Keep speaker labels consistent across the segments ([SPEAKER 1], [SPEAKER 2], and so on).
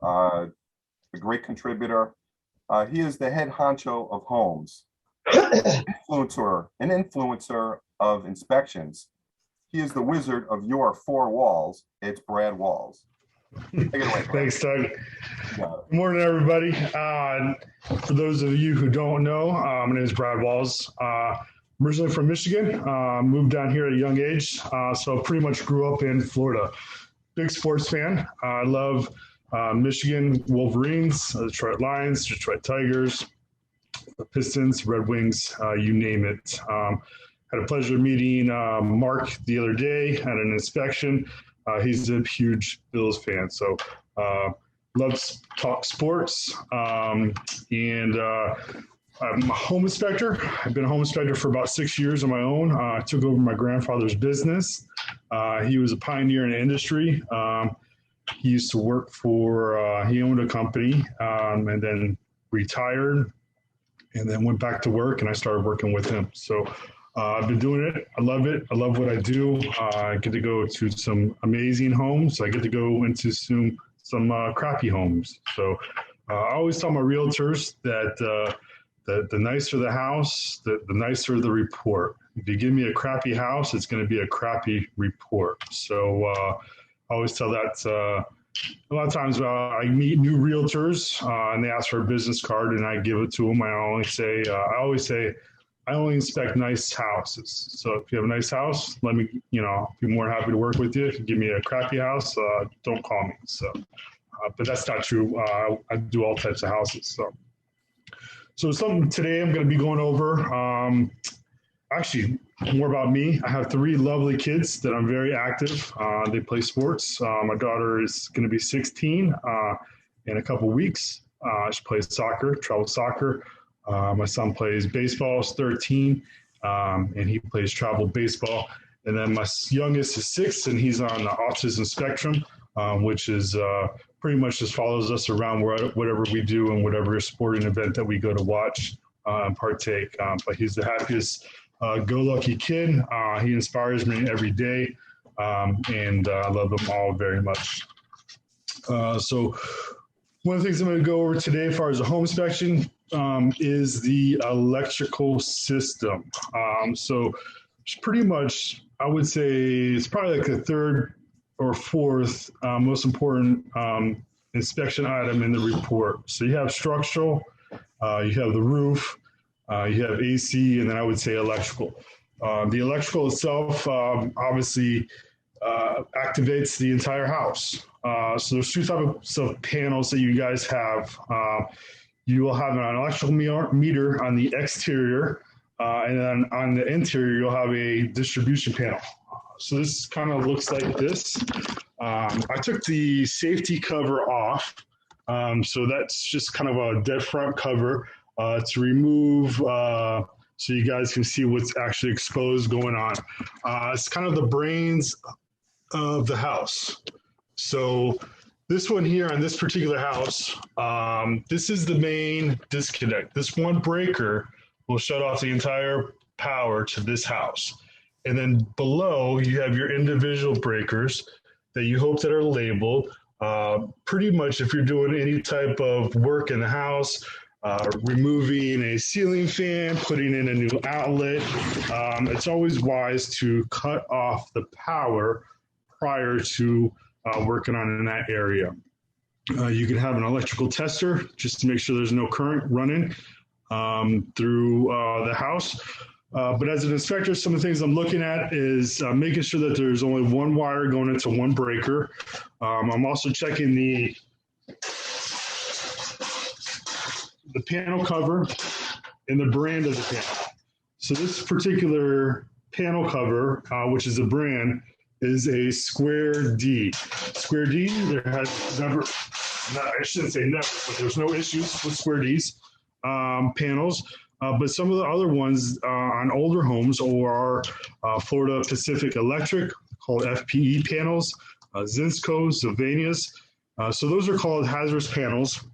[SPEAKER 1] a great contributor. He is the head honcho of homes, an influencer of inspections. He is the wizard of your four walls. It's Brad Walls. Take it away, Brad.
[SPEAKER 2] Thanks, Doug. Good morning, everybody. For those of you who don't know, my name is Brad Walls. Originally from Michigan, moved down here at a young age, so pretty much grew up in Florida. Big sports fan. I love Michigan Wolverines, Detroit Lions, Detroit Tigers, the Pistons, Red Wings, you name it. Had a pleasure meeting Mark the other day at an inspection. He's a huge Bills fan, so loves talk sports. I'm a home inspector. I've been a home inspector for about 6 years on my own. I took over my grandfather's business. He was a pioneer in the industry. He used to work for, he owned a company and then retired and then went back to work, and I started working with him. So I've been doing it. I love it. I love what I do. I get to go to some amazing homes. I get to go into some crappy homes. So I always tell my realtors that the nicer the house, the nicer the report. If you give me a crappy house, it's going to be a crappy report. So I always tell that a lot of times I meet new realtors and they ask for a business card and I give it to them. I always say, I only inspect nice houses. So if you have a nice house, let me, be more than happy to work with you. If you give me a crappy house, don't call me. So, but that's not true. I do all types of houses. So something today I'm going to be going over, actually more about me. I have 3 lovely kids that I'm very active. They play sports. My daughter is going to be 16 in a couple weeks. She plays soccer, travel soccer. My son plays baseball, he's 13, and he plays travel baseball. And then my youngest is 6, and he's on the autism spectrum, which is pretty much just follows us around whatever we do and whatever sporting event that we go to watch and partake. But he's the happiest go-lucky kid. He inspires me every day, and I love them all very much. So one of the things I'm going to go over today as far as a home inspection is the electrical system. So it's pretty much, I would say it's probably like the 3rd or 4th most important inspection item in the report. So you have structural, you have the roof, you have AC, and then I would say electrical. The electrical itself obviously activates the entire house. So there's 2 types of panels that you guys have. You will have an electrical meter on the exterior, and then on the interior, you'll have a distribution panel. So this kind of looks like this. I took the safety cover off. So that's just kind of a dead front cover to remove so you guys can see what's actually exposed going on. It's kind of the brains of the house. So this one here on this particular house, this is the main disconnect. This one breaker will shut off the entire power to this house. And then below, you have your individual breakers that you hope that are labeled. Pretty much if you're doing any type of work in the house, removing a ceiling fan, putting in a new outlet, it's always wise to cut off the power prior to working on in that area. You can have an electrical tester just to make sure there's no current running through the house. But as an inspector, some of the things I'm looking at is making sure that there's only one wire going into one breaker. I'm also checking the panel cover and the brand of the panel. So this particular panel cover, which is a brand, is a Square D. Square D, there has never, I shouldn't say never, but there's no issues with Square D's panels. But some of the other ones on older homes or Florida Pacific Electric, called FPE panels, Zinsco, Sylvanias. So those are called hazardous panels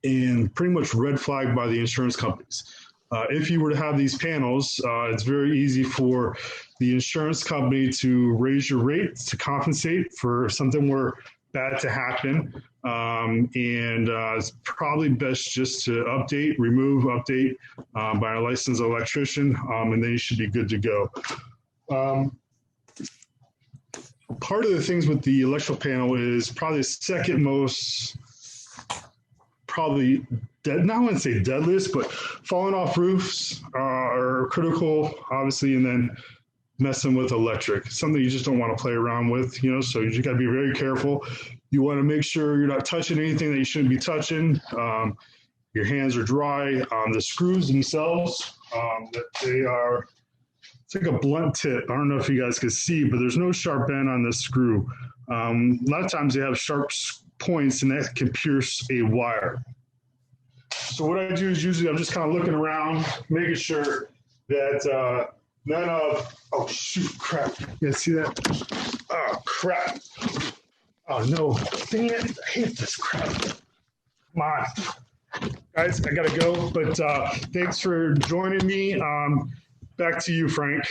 [SPEAKER 2] and pretty much red flagged by the insurance companies. If you were to have these panels, it's very easy for the insurance company to raise your rate to compensate for something where that to happen. It's probably best just to update by a licensed electrician, and then you should be good to go. Part of the things with the electrical panel is probably the second most, probably dead. I wouldn't say deadliest, but falling off roofs are critical, obviously, and then messing with electric, something you just don't want to play around with, so you just got to be very careful. You want to make sure you're not touching anything that you shouldn't be touching. Your hands are dry. The screws themselves, they are, it's like a blunt tip. I don't know if you guys can see, but there's no sharp end on this screw. A lot of times they have sharp points and that can pierce a wire. So what I do is usually I'm just kind of looking around, making sure that none of, oh shoot, crap. You guys see that? Oh, crap. Oh no, dang it, I hate this crap. Come on. Guys, I gotta go, but thanks for joining me. Back to you, Frank.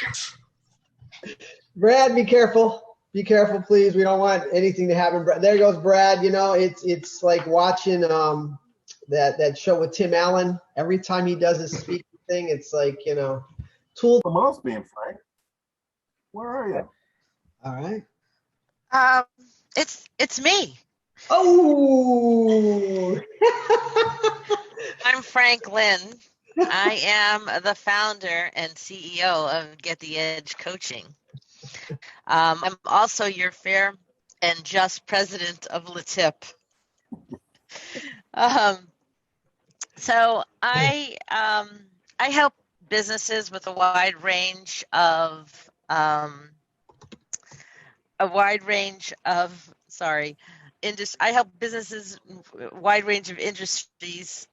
[SPEAKER 3] Brad, be careful. Be careful, please. We don't want anything to happen. There goes Brad. It's like watching that show with Tim Allen. Every time he does his speaking thing, it's like, tool.
[SPEAKER 1] Someone else being Frank. Where are you?
[SPEAKER 3] All right.
[SPEAKER 4] It's me.
[SPEAKER 3] Oh.
[SPEAKER 4] I'm Frank Lynn. I am the founder and CEO of Get the Edge Coaching. I'm also your fair and just president of LeTip. So I help businesses with a wide range of I help businesses wide range of industries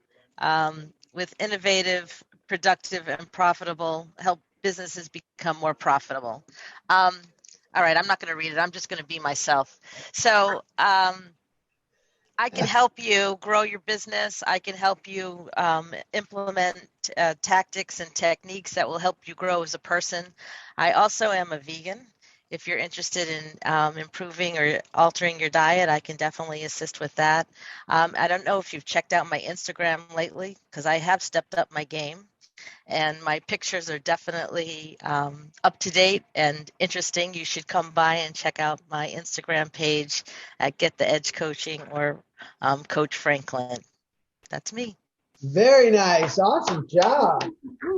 [SPEAKER 4] with innovative, productive, and profitable, help businesses become more profitable. All right, I'm not going to read it. I'm just going to be myself. So I can help you grow your business. I can help you implement tactics and techniques that will help you grow as a person. I also am a vegan. If you're interested in improving or altering your diet, I can definitely assist with that. I don't know if you've checked out my Instagram lately, because I have stepped up my game, and my pictures are definitely up to date and interesting. You should come by and check out my Instagram page at Get the Edge Coaching or Coach Franklin. That's me.
[SPEAKER 3] Very nice. Awesome job.